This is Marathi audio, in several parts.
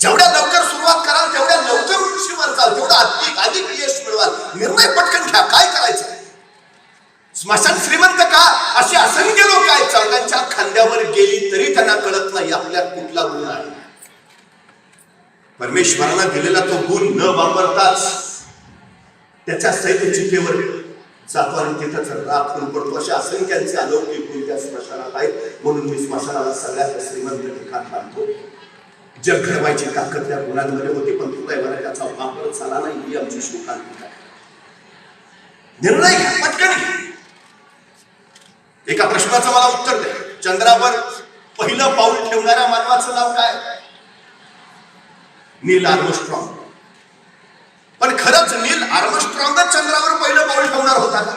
जेवढ्या लवकर सुरुवात कराल तेवढ्या लवकर उंचीवर जाल, तेवढा अधिक यश मिळवाल. निर्णय पटकन घ्या. काय करायचं? स्मशान श्रीमंत का? असे असंख्य लोक आहेत चौघांच्या खांद्यावर गेली तरी त्यांना कळत नाही आपल्यात कुठला गुण आहे. परमेश्वराला दिलेला तो गुण न वापरताच त्याच्या सैन्य चितेवर जातो आणि तिथंच राखून पडतो. अशा असंख्यांचे अलौकिक गुण त्या स्मशानात आहेत. म्हणून मी स्मशानाला सगळ्यात श्रीमंत ठिकाण मानतो. जग घडवायची ताकद त्या गुणांमध्ये होती, पण तुला त्याचा वापर झाला नाही ही आमची शोकांतिका आहे. निर्णय घ्या पटकन. एका प्रश्नाचं मला उत्तर द्या. चंद्रावर पहिलं पाऊल ठेवणाऱ्या मानवाचं नाव काय? नील आर्मस्ट्रॉंग. पण खरंच नील आर्मस्ट्रॉंगच चंद्रावर पहिलं पाऊल ठेवणार होता का?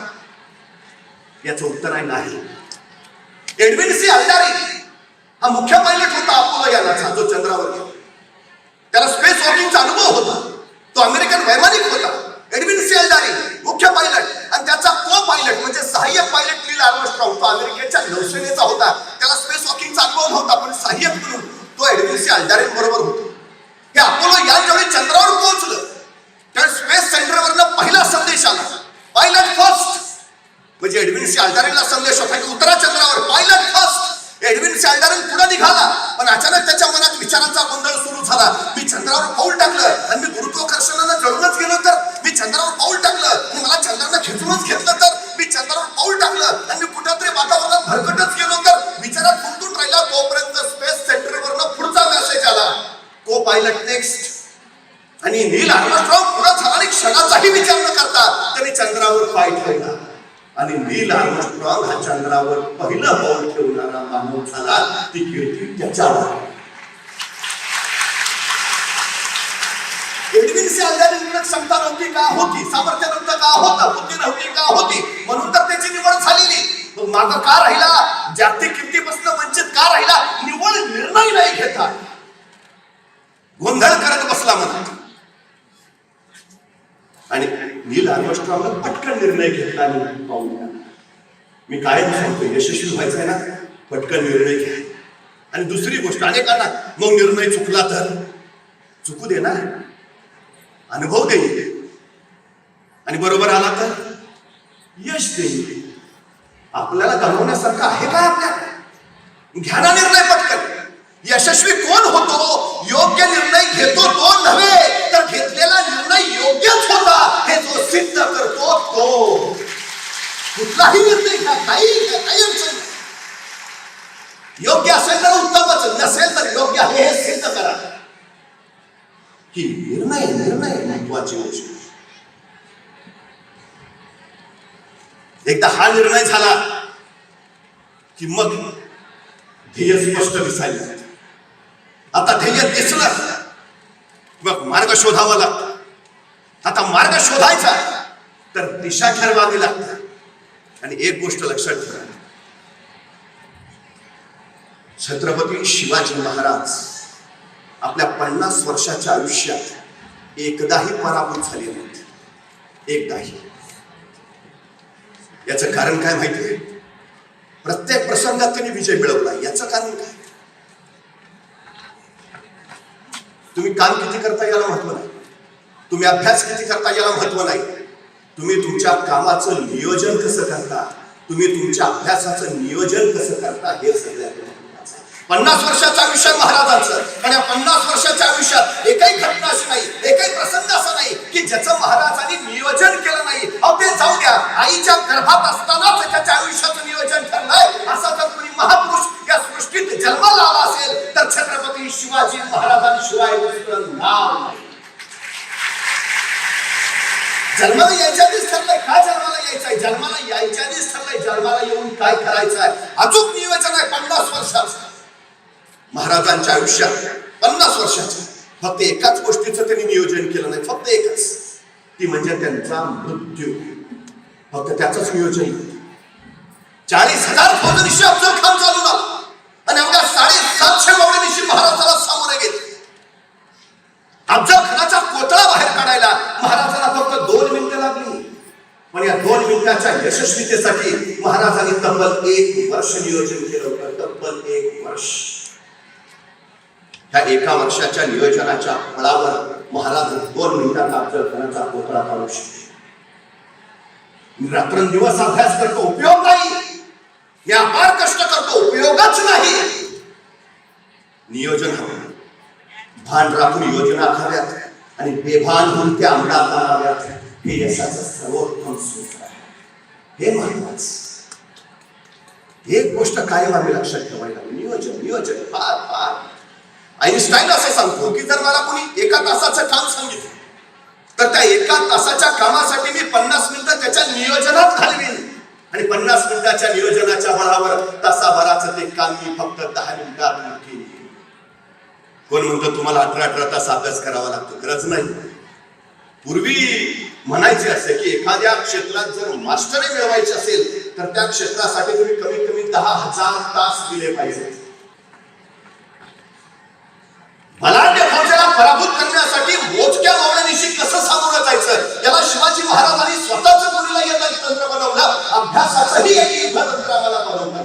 याचं उत्तर आहे नाही. एडविन सी अल्डारिन हा मुख्य पायलट होता अपोलो यानाचा, जो चंद्रावर गेला. त्याला स्पेस वॉकिंगचा अनुभव होता. तो अमेरिकन वैमानिक होता. एडविन सी अल्डारिन मुख्य पायलट आणि त्याचा को पायलट म्हणजे सहाय्यक पायलट नील आर्मस्ट्रॉंग, तो अमेरिकेच्या नौसेनेचा होता. त्याला स्पेस वॉकिंगचा अनुभव नव्हता, पण सहाय्यक म्हणून तो एडविन सी अल्डारिन बरोबर होता. हे अपोलो यान ज्यावेळी चंद्रावर पोहोचलं त्यावेळी स्पेस सेंटरवरनं पहिला संदेश आला, पायलट फर्स्ट. म्हणजे एडविन सी अल्डारिनला संदेश होता की उतरा चंद्रावर, पायलट फर्स्ट. एडविन सी अल्डारिन पुढे निघाला, पण अचानक त्याच्या मनात विचारांचा गोंधळ सुरू झाला. मी चंद्रावर पाऊल टाकलं आणि मी गुरुत्वाकर्षणानं जळूनच गेलो तर? मी चंद्रावर पाऊल टाकलं आणि मला चंद्रानं खेचूनच घेतलं तर? मी चंद्रावर पाऊल टाकलं आणि मी कुठेतरी वातावरणात भरकटच गेलो तर? विचारात गुंतून राहिला. तोपर्यंत स्पेस सेंटरवरनं पुढचा मेसेज आला, को पायलट नेक्स्ट. आणि नील आर्मस्ट्रॉंग पुढे झाला आणि क्षणाचाही विचार न करता त्यांनी चंद्रावर पाय ठेवला. आणि नील आर्मस्ट्रॉंग हा चंद्रावर पहिलं पाऊल ठेवणारा मानव झाला. ती कीर्ती त्याच्यावर. एडविन सी अल्डारिनकडे क्षमता नव्हती का? होती. सामर्थ्य नव्हतं का? होतं. बुद्धी नव्हती का? होती. म्हणून तर त्याची निवड झालेली. मग मागं का राहिला? जागतिक कीर्तीपासून वंचित का राहिला? निवड निर्णय नाही घेता, गोंधळ करत बसला म्हणा. आणि नील आर्मस्ट्रॉंगनं पटकन निर्णय घेतला आणि पाऊल टाकलं. मी कायम सांगतो, यशस्वी व्हायचं आहे ना, पटकन निर्णय घ्या. आणि दुसरी गोष्ट, अनेकांना मग निर्णय चुकला तर चुकू दे ना, अनुभव देईल. आणि बरोबर आला तर यश देईल. आपल्याला गमवण्यासारखं आहे का आपल्याला? घ्या ना निर्णय पटकन. यशस्वी कोण होतो? योग्य निर्णय घेतो तो नव्हे, तर घेतलेला निर्णय योग्यच होता हे जो सिद्ध करतो तो. कुठलाही निर्णय घ्या, काही अडचण. योग्य असेल तर उत्तमच, नसेल तर योग्य आहे हे सिद्ध करा. ही निर्णय महत्वाची गोष्ट. एकदा हा निर्णय झाला की मग ध्येय स्पष्ट दिसायला. आता ध्येय दिसलं मग मार्ग शोधावा लागतो. आता मार्ग शोधायचा तर दिशा ठरवावी लागते. आणि एक गोष्ट लक्षात ठेवा, छत्रपती शिवाजी महाराज आपल्या 50 वर्षाच्या आयुष्यात एकदाही पराभूत झाले नाहीत. एकदाही. याचं कारण काय माहितीये? प्रत्येक प्रसंगात त्यांनी विजय मिळवला. याचं कारण काय? तुम्ही काम किती करता याला महत्व नाही, तुम्ही अभ्यास किती करता याला महत्व नाही, तुम्ही तुमच्या कामाचं नियोजन कसं करता, तुम्ही तुमच्या अभ्यासाचं नियोजन कसं करता हे सगळ्यात महत्त्वाचं. 50 वर्षाचं आयुष्य महाराजांचं, आणि 50 वर्षाच्या आयुष्यात एकही घटना अशी नाही, एकही प्रसंग असा नाही की ज्याचं महाराजांनी नियोजन केलं नाही. अहो ते जाऊ द्या, आईच्या गर्भात असतानाच त्याच्या आयुष्याचं नियोजन ठरलंय. असा जर कोणी महापुरुष या सृष्टीत जन्माला आला असेल तर छत्रपती शिवाजी महाराजांशिवाय दुसरं नाव नाही. जन्माला यायच्या आधीच ठरलंय का जन्माला यायचंय, जन्माला यायच्या आधीच ठरलंय जन्माला येऊन काय करायचं आहे. अचूक नियोजन आहे 50 वर्षाचं. महाराजांच्या आयुष्यात 50 वर्षाचं फक्त एकाच गोष्टीचं त्यांनी नियोजन केलं नाही, फक्त एकच, ती म्हणजे त्यांचा मृत्यू. फक्त त्याचंच नियोजन. 40,000 फौजनिशी अफजल खान चालून आला आणि अवघ्या 750 गवळीनिशी महाराजाला सामोरे गेले. अफजल खानाचा कोतळा बाहेर काढायला महाराजांना फक्त 2 मिनिटं लागली. पण या 2 मिनिटाच्या यशस्वीतेसाठी महाराजांनी तब्बल 1 वर्ष नियोजन केलं होतं. तब्बल 1 वर्ष. ह्या एका वर्षाच्या नियोजनाच्या बळावर महाराज 2 मिनिटात अफजलखानाचा पुतळा काढू शकते. रात्रंदिवस अभ्यास करतो, उपयोग नाही. हे अपार कष्ट करतो, उपयोगच नाही. नियोजन हवं, भान राखून योजना आखाव्यात आणि बेभान होऊन त्या अंमलात आणाव्यात. हे यशाचं सर्वोत्तम सूत्र आहे. हे महत्वाचं. एक गोष्ट कायम आम्ही लक्षात ठेवायला, नियोजन नियोजन फार फार. आईन्स्टाईन असं सांगतो की जर मला कोणी 1 तासाचं काम सांगितलं तर त्या 1 तासाच्या कामासाठी मी 50 मिनिटं त्याच्या नियोजनात घालवीन आणि 50 मिनिटाच्या नियोजनाच्या बळावर तासाभराचं ते काम मी फक्त 10 मिनिटात नक्की. कोण म्हणतो तुम्हाला 18 तास अभ्यास करावा लागतो? गरज नाही. पूर्वी म्हणायचे असे की एखाद्या क्षेत्रात जर मास्टरी मिळवायची असेल तर त्या क्षेत्रासाठी तुम्ही कमीत कमी 10,000 तास दिले पाहिजे. बलाढ्य फौजेला पराभूत करण्यासाठी मोजक्या मावळ्यांशी कसं सामोरं जायचं याला शिवाजी महाराजांनी स्वतःच मुलीला येतं तंत्र बनवलं. अभ्यासाचंही एक युद्धतंत्र आम्हाला बनवलं.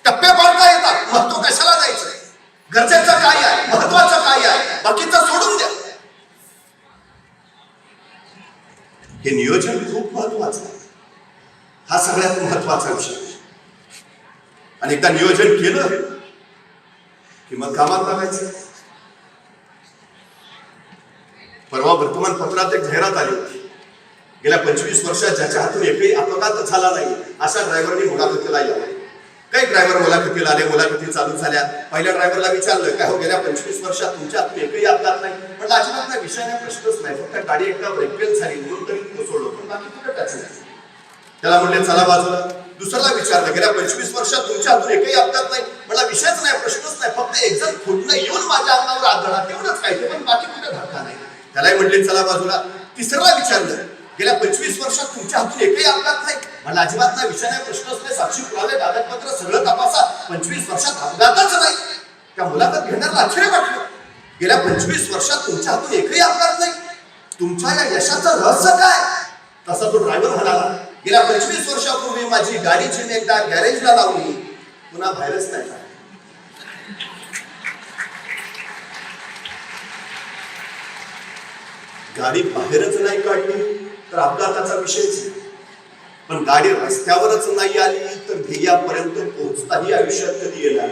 टप्पे पाडता येतात, महत्व कशाला द्यायचं, गरजेचं काय आहे, महत्वाचं काय आहे, बाकीचं सोडून द्या. हे नियोजन खूप महत्वाचं आहे. हा सगळ्यात महत्वाचा विषय. आणि एकदा नियोजन केलं की मग कामात लागायचं. परवा वर्तमानपत्रात एक जाहिरात आली होती. गेल्या 25 वर्षात ज्याच्या हातून एकही अपघात झाला नाही अशा ड्रायव्हरनी मुलाखतीला यावं. काही ड्रायव्हर मुलाखतीला आले, मुलाखती चालू झाल्या. पहिल्या ड्रायव्हरला विचारलं काय हो गेल्या 25 वर्षात तुमच्या हातून एकही अपघात नाही? म्हटलं अजिबात नाही, विषय नाही, प्रश्नच नाही, फक्त गाडी एकदा ब्रेक फेल झाली म्हणून तरी कोसळलो, पण बाकी कुठे टच नाही. त्याला म्हणले चला बाजूला. दुसऱ्याला विचारलं गेल्या 25 वर्षात तुमच्या हातून एकही अपघात नाही? मला विषयच नाही, प्रश्नच नाही, फक्त एक जण फुटणं येऊन माझ्या अंगावर आदळा तेवढंच काय, पण बाकी कुठे धक्का नाही. त्यालाही म्हणले चला बाजूला. तिसऱ्याला विचारलं गेल्या 25 वर्षात तुमच्या हातून एकही अपघात नाही? मला अजिबात नाही, विषय नाही, प्रश्नच नाही, साक्षी पुरावे कागदपत्र सगळं तपासा, 25 वर्षात अपघातच नाही. त्या मुलाखत घेणाऱ्याला आश्चर्य वाटलं. गेल्या 25 वर्षात तुमच्या हातून एकही अपघात नाही, तुमच्या या यशाचं रहस्य काय? तसा तो ड्रायव्हर म्हणाला गेल्या 25 वर्षापूर्वी माझी गाडीची मी एकदा गॅरेजला लावली, पुन्हा बाहेरच नाही. गाडी बाहेरच नाही काढली तर अपघाताचा विषयच. पण गाडी रस्त्यावरच नाही आली तर ध्येयापर्यंत पोहोचताही आयुष्यात कधी येणार.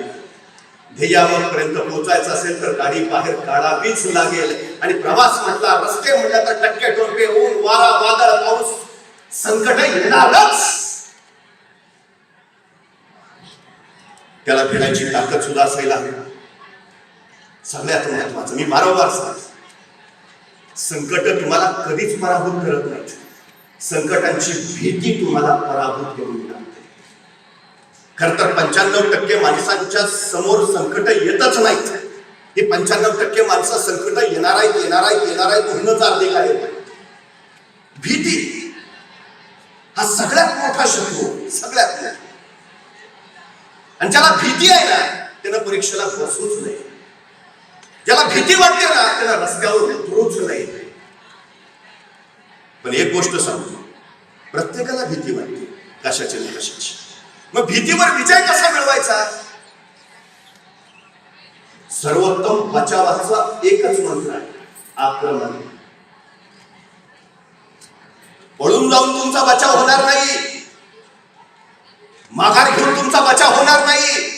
ध्येयापर्यंत पोहोचायचं असेल तर गाडी बाहेर काढावीच लागेल. आणि प्रवास म्हटला, रस्ते म्हटलं तर टक्के टोपे, ऊन वारा वादळ पाऊस संकट येणारच. त्याला भिडायची ताकद सुद्धा असायला हवी. सगळ्यात महत्वाचं मी वारंवार सांगतो, संकट तुम्हाला कधीच पराभूत करत नाहीत. संकटांची भीती तुम्हाला पराभूत करून टाकते. खर तर 95% माणसांच्या समोर संकट येतच नाहीत. हे 95% माणसं संकट येणार आहेत म्हणूनच अधिक आहेत. भीती हा सगळ्यात मोठा शत्रू, सगळ्यात मोठा. आणि ज्याला भीती आहे ना त्यानं परीक्षेला बसूच नाही. ज्याला भीती वाटते ना त्याला रस्त्यावर उतरूच नाही. पण एक गोष्ट सांगतो, प्रत्येकाला भीती वाटते कशाची ना कशाची. मग भीतीवर विजय कसा मिळवायचा? सर्वोत्तम बचावाचा एकच मंत्र आहे, आक्रमण. पळून जाऊन तुमचा बचाव होणार नाही, माघार घेऊन तुमचा बचाव होणार नाही.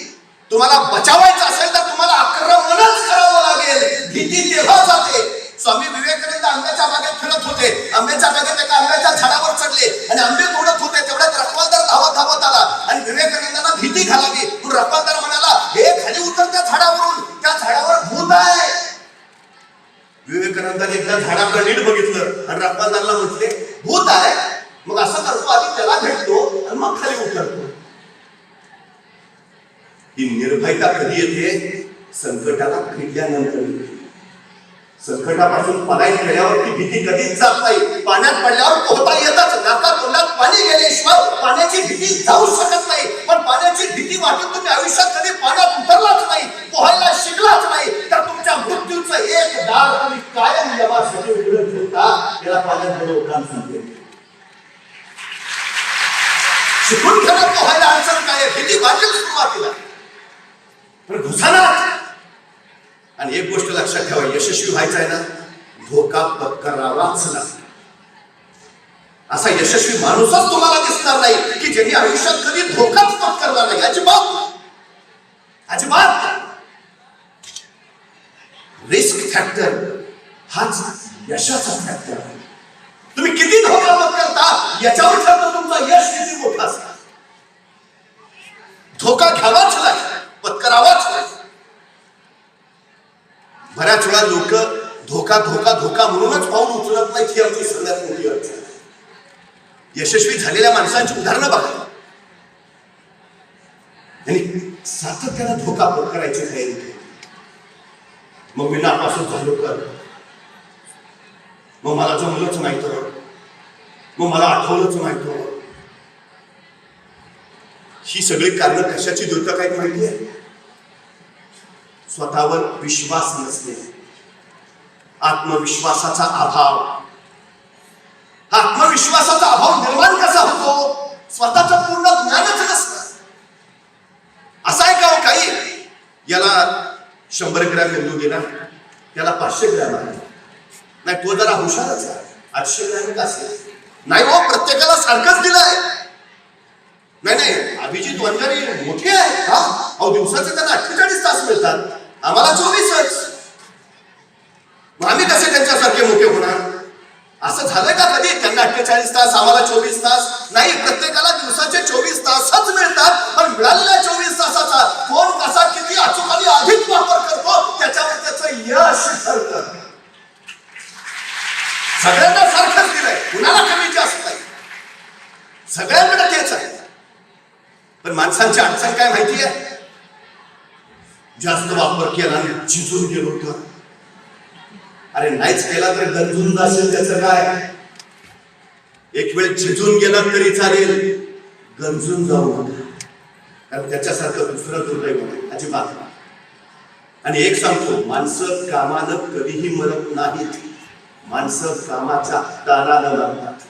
तुम्हाला बचावायचं असेल तर तुम्हाला आक्रमणच करावं लागेल. भीती तेव्हा जाते. स्वामी विवेकानंद आंब्याच्या बागेत फिरत होते. आंब्याच्या बागेत एका आंब्याच्या झाडावर चढले आणि आंबे तोडत होते. तेवढ्यात रखवालदार धावत आला आणि विवेकानंदांना भीती घालावी म्हणून रखवालदार म्हणाला, हे खाली उतर त्या झाडावरून, त्या झाडावर भूत आहे. विवेकानंदांनी एकदा झाडाकडे नीट बघितलं आणि रखवालदारला म्हटले, भूत आहे? मग असं करतो, आधी त्याला भेटतो आणि मग खाली उतरतो. ही निर्भयता कधी येते? संकटाला भिडल्यानंतर. संकटापासून पलायन केल्यावर ती भीती कधीच जात नाही. पाण्यात पडल्यावर पोहता येतच, नाका तोंडात पाणी गेल्याशिवाय पाण्याची भीती जाऊ शकत नाही. पण पाण्याची भीती वाटून तुम्ही आयुष्यात कधी पाण्यात उतरलाच नाही, पोहायला शिकलाच नाही, तर तुमच्या मृत्यूचं एक दार तुम्ही कायम यमासाठी उघडून ठेवता. त्याला पाण्यात बरोबर काम सांगते. शिकून घेणं पोहायला अडचण काय? भीती वाटेल सुरुवातीला, पण घुसणार आणि एक गोष्ट लक्षात ठेवा, यशस्वी व्हायचं आहे ना, धोका पत्करावाच लागतो. असा यशस्वी माणूसच तुम्हाला दिसणार नाही की ज्यांनी आयुष्यात कधी धोकाच पत्करला नाही. अजिबात अजिबात. रिस्क फॅक्टर हाच यशाचा फॅक्टर आहे. तुम्ही किती धोका पत्करता याच्यावर ठरतं तुमचा यश किती मोठा असता. धोका घ्यावाच लागेल, पत्करावाच लागेल. बऱ्याच वेळा लोक धोका धोका धोका म्हणूनच पाऊल उचलत नाही. ही आमची सगळ्यात मोठी अडचण. यशस्वी झालेल्या माणसांची उदाहरणं बघा, आणि सातत्यानं धोका पत्करायची तयारी केली. मग मी नापासून झालो तर, मग मला जमलंच नाही तर, मग मला आठवलंच नाही तर. ही सगळी कारणं कशाची द्योतक आहेत माहिती आहे? स्वतःवर विश्वास नसणे, आत्मविश्वासाचा अभाव. आत्मविश्वासाचा अभाव निर्माण कसा होतो? स्वतःचं पूर्ण ज्ञानच नसतं. असं आहे का हो काही? याला 100 ग्रॅम मेंदू दिला, त्याला 500 ग्रॅम आहे. नाही, तो जरा हुशारच आहे, 800 ग्रॅम असेल. नाही हो, प्रत्येकाला सारखंच दिलंय. नाही, अभिजित वंजारी मोठे आहे. अहो, दिवसाचे त्यांना 48 तास मिळतात, आम्हाला 24च. मग आम्ही कसे त्यांच्यासारखे मोठे होणार? असं झालंय का कधी? त्यांना 48 तास, आम्हाला 24 तास? नाही, प्रत्येकाला दिवसाचे 24 तासच मिळतात. पण मिळालेल्या 24 तासाचा कोण कसा किती अचूक आणि अधिक वापर करतो त्याच्यावर त्याचं यश ठरतं. सगळ्यांना सारखंच दिलंय, कुणाला कमी जास्त नाही, सगळ्यांकडे तेच आहे. पण माणसांची अडचण काय माहिती आहे? जास्त वापर केला आणि झिजून गेलो तर. अरे नाहीच केला तर गंजून जाशील, त्याचं काय? एक वेळ झिजून गेला तरी चालेल, गंजून जाऊ नका, कारण त्याच्यासारखं दुसरं दुर्दैव नाही अजिबात. आणि एक सांगतो, माणसं कामानं कधीही मरत नाहीत. माणसं कामाच्या ताणानं मरतात.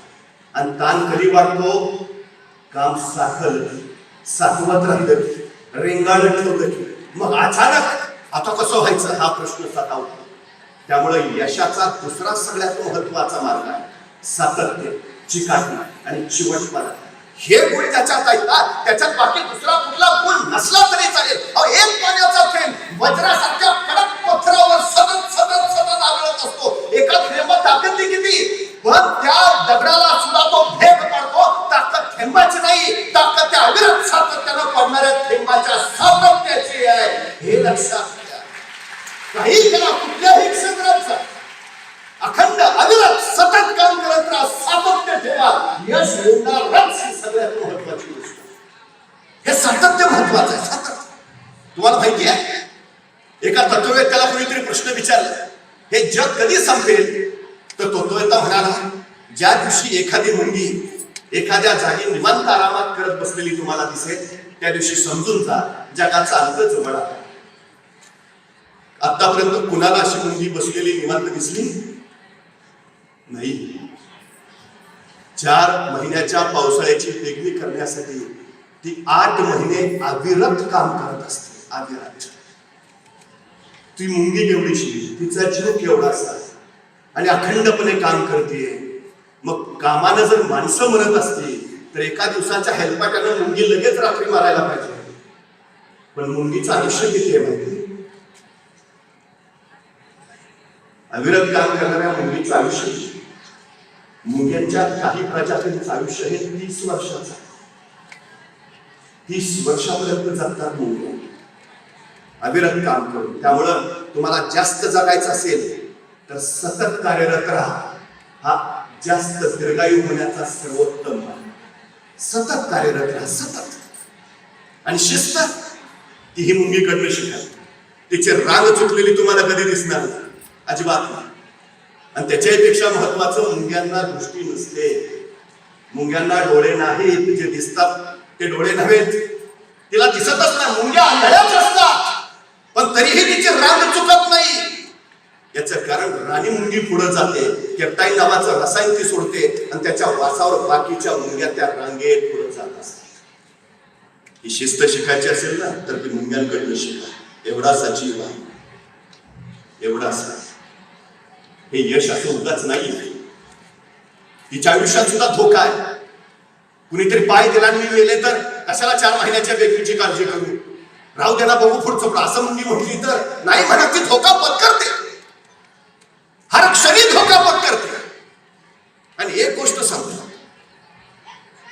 आणि ताण कधी वाढतो? काम साठवत राहिलं की, रेंगाळत ठेवलं की, मग अचानक आता कसं व्हायचं हा प्रश्न सतावतो. त्यामुळे यशाचा दुसरा सगळ्यात महत्वाचा मार्ग आहे सातत्य, चिकाटी आणि चिवटपणा. हे गुण त्याच्यात आहेत ना, त्याच्यात बाकी दुसरा कुठला गुण नसला तरी चालेल. एक पाण्याचा थेंब वज्रासारख्या कडक पथरावर सतत सतत सतत आदळत असतो. एका थेंबात ताकद किती, पण त्या दगडाला सुद्धा तो भेद पडतो. ताकद थेंबाची नाही, ताकद त्या अविरत सातत्यानं पडणाऱ्या थेंबाच्या सातत्याची आहे. हे लक्षात घ्या. काही केला, कुठल्याही क्षेत्राचा अखंड अविरत सतत काम करत राहा, सातत्य ठेवा, यश मिळणारच. ही सगळ्यात महत्वाची गोष्ट. हे सातत्य महत्वाचं आहे. सातत्य तुम्हाला माहिती आहे, एका तत्ववेत्याला कोणीतरी प्रश्न विचारला, हे जग कधी संपेल? तर तो म्हणाला, ज्या दिवशी एखादी मुंगी एखाद्या जागी निवांत आरामात करत बसलेली तुम्हाला दिसेल, त्या दिवशी समजून जा जगाचा अंत जवळ आहे. आतापर्यंत कुणाला अशी मुंगी बसलेली निवांत दिसली नाही. 4 महिन्याच्या पावसाळ्याची पेरणी करण्यासाठी ती 8 महिने अविरत काम करत असते. अविरत. ती मुंगी केवढीशी, तिचा जीव केवढासा आणि अखंडपणे काम करते. मग कामानं जर माणसं म्हणत असतील तर एका दिवसाच्या हेलपाट्यानं मुंगी लगेच रात्री मारायला पाहिजे. पण मुंगीचं आयुष्य किती आहे माहिती? अविरत काम करणाऱ्या मुंगीचं आयुष्य, मुंग्यांच्या काही प्रजातींचं आयुष्य हे 30 वर्षाचं. 30 वर्षापर्यंत जगतात मुंग्या अविरत काम करून. त्यामुळं तुम्हाला जास्त जगायचं असेल तर सतत कार्यरत राहा. हा जास्त दीर्घायू होण्याचा सर्वोत्तम मार्ग. सतत कार्यरत राहा, सतत. आणि शिस्त ही मुंगीकडनं शिका. तिचे राग चुकलेली तुम्हाला कधी दिसणार नाही, अजिबात नाही. आणि त्याच्यापेक्षा महत्वाचं, मुंग्यांना दृष्टी नसते. मुंग्यांना डोळे नाहीत, जे दिसतात ते डोळे नव्हेत. तिला दिसतच नाही. मुंग्या आंधळ्याच असतात, पण तरीही तिचे राग चुकत नाही. याचं कारण राणी मुंगी पुढे जाते, केप्टाईन नावाचं रसायन ती सोडते आणि त्याच्या वासावर बाकीच्या मुंग्या त्या रांगेत पुढे जात असतात. ही शिस्त शिकायची असेल ना तर ती मुंग्यांकडनं शिका. एवढा सजीव आहे. एवढं असं हे यश असं उगाच नाही. तिच्या आयुष्यात सुद्धा धोका आहे. कुणीतरी पाय दिला आणि मी मेले तर कशाला 4 महिन्याच्या बेबीची काळजी करू, राहू द्याला बघू पुढचं पुढं असं मुलगी म्हटली तर नाही म्हणत. ती धोका पत्करते, हर क्षणी धोका पत्करते. आणि एक गोष्ट सांगतो,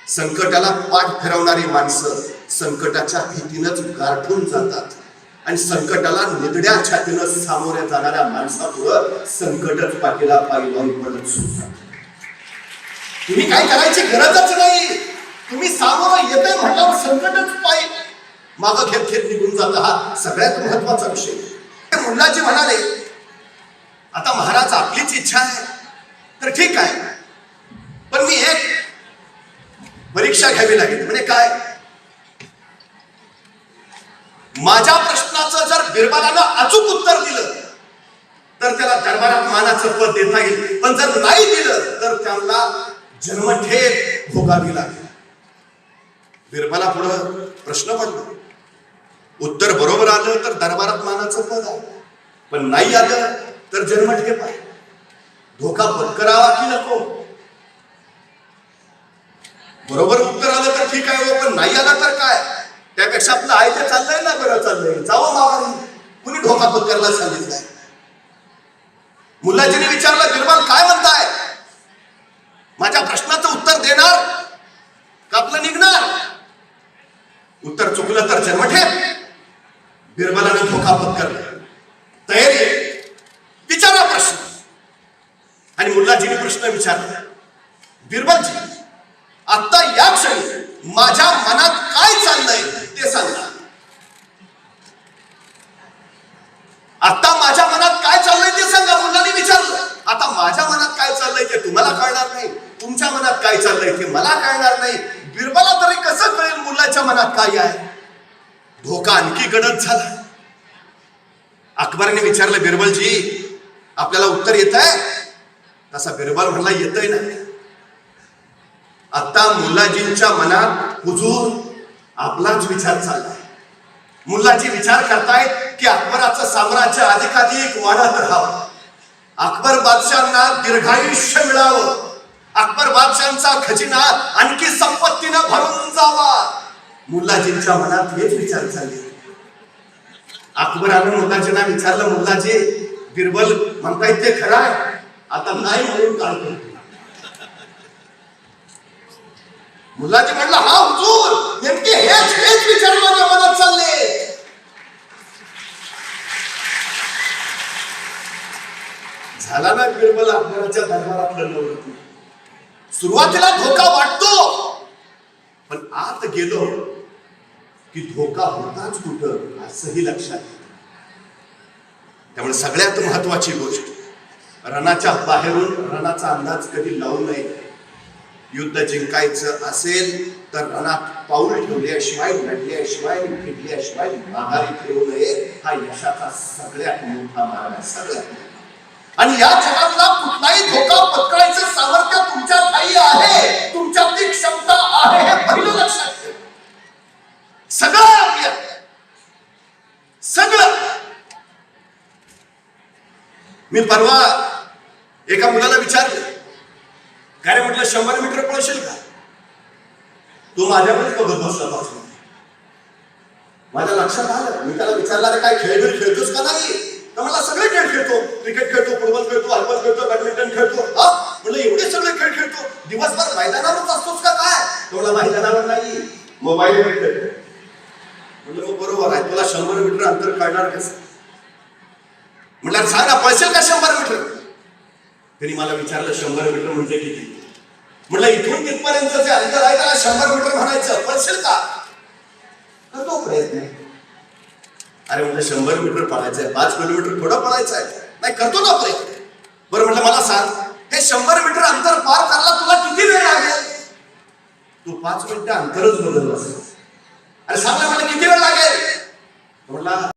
संकटाला पाठ फिरवणारी माणसं संकटाच्या भीतीनंच गारठून जातात आणि संकटाला निधड्या छातीनं सामोऱ्या जाणाऱ्या माणसापुढं संकटच पाठीला पायी लावून पडत सुटतात. तुम्ही काय करायची गरजच नाही. तुम्ही सामोरं येतंय म्हटल्यावर संकटच पायी मागं घेत घेत निघून जातं. हा सगळ्यात महत्वाचा विषय. मुल्लाजी म्हणाले, आता महाराज आपलीच इच्छा आहे तर ठीक आहे, पण मी एक परीक्षा घ्यावी लागेल. म्हणजे काय? माझ्या प्रश्नाचं जर बिरबलानं अचूक उत्तर दिलं तर त्याला दरबारात मानाचं पद देता येईल, पण जर नाही दिलं तर त्यांना जन्मठेप भोगावी लागेल. बिरबला पुढं प्रश्न पडला. उत्तर बरोबर आलं तर दरबारात मानाचं पद आहे, पण नाही आलं तर जन्मठेप आहे. धोका पत्करावा की नको? बरोबर उत्तर आलं तर ठीक आहे, पण नाही आलं तर काय? त्यापेक्षा आपलं आहे ते चाललंय ना, बरं चाललंय, जावं माघारी. कुणी धोका पत्करायला सांगितलंय? मुलाजीने विचारलं, बिरबल काय म्हणताय? माझ्या प्रश्नाचं उत्तर देणार का आपलं निघणार? उत्तर चुकलं तर जन्मठेप. बिरबलाने धोका पत्करला. तयारी, विचारा प्रश्न. आणि मुल्लाजीने प्रश्न विचारला, बिरबलजी आता या क्षणी माझ्या मनात काय चाललंय ते सांगा. आता माझ्या मनात काय चाललंय ते सांगा. मुलांनी विचारलं. आता माझ्या मनात काय चाललंय ते तुम्हाला कळणार नाही, तुमच्या मनात काय चाललंय ते मला कळणार नाही. बिरबला तरी कसं कळेल मुलाच्या मनात काय आहे? धोका आणखी गडद झाला. अकबराने विचारलं, बिरबलजी आपल्याला उत्तर येत आहे? तसा बिरबल म्हणला, येतय ना. आता मुल्लाजींच्या मनात हुजूर आपलाच विचार चाललाय. मुल्लाजी विचार करतायत की अकबराचं साम्राज्य अधिकाधिक वाढत राहावं, अकबर बादशाहांना दीर्घायुष्य मिळावं, अकबर बादशाहांचा खजिना आणखी संपत्तीनं भरून जावा. मुल्लाजींच्या मनात हेच विचार चालले. अकबरानं मुल्लाजींना विचारलं, मुल्लाजी बिरबल म्हणतायत ते खरं आहे? आता नाही म्हणून काय करतो? मुल्लाजी म्हणला, हा हुजूर नेमके हेच विचार माझ्या मनात चालले. झाला ना बिरबल अकबराच्या दरबारातलं नवरत्न. सुरुवातीला धोका वाटतो, पण आत गेलो की धोका होताच कुठं असंही लक्षात येतं. त्यामुळे सगळ्यात महत्वाची गोष्ट, रणाच्या बाहेरून रणाचा अंदाज कधी लावू नये. युद्ध जिंकायचं असेल तर रणात पाऊल ठेवल्याशिवाय, लढल्याशिवाय, फिरल्याशिवाय माघारी फिरू नये. हा यशाचा सगळ्यात मोठा मार्ग आहे, सगळ्यात. आणि या जगातला कुठलाही धोका पत्करायचं सामर्थ्य तुमच्या ठायी आहे, तुमच्यातली क्षमता आहे, हे पहिलं लक्षात ठेवा. सगळं आपल्या, सगळं. मी परवा एका मुलाला विचारलं, काय रे म्हटलं, 100 मीटर पळशील का? तो माझ्याकडेच बघत बसला पासून. माझ्या लक्षात आलं. मी त्याला विचारलं, काय खेळ खेळतोस का? नाही. तर मला सगळे खेळ खेळतो, क्रिकेट खेळतो, फुटबॉल खेळतो, हॉलीबॉल खेळतो, बॅडमिंटन खेळतो. हा म्हणलं, एवढे सगळे खेळ खेळतो, दिवसभर मैदानावरच असतोस का काय? तो मला मैदानावर नाही, मोबाईलवर खेळतो. म्हणलं, मग बरोबर आहे, तुला 100 मीटर अंतर कळणार कसं? म्हटलं, सांग ना, पळशील का 100 मीटर? त्यांनी मला विचारलं, 100 मीटर म्हणजे किती? म्हटलं, इथून तिथपर्यंत जे अंतर आहे त्याला 100 मीटर म्हणायचं, पळशील का? करतो प्रयत्न. अरे म्हटलं, 100 मीटर पळायचंय, 5 किलोमीटर थोडं पळायचं आहे. नाही, करतो ना प्रयत्न. बरं म्हटलं, मला सांग, हे 100 मीटर अंतर पार करायला तुला किती वेळ लागेल? तू 5 मिनिटं अंतरच बदललं. अरे सांग ना, मला किती वेळ लागेल? म्हटलं,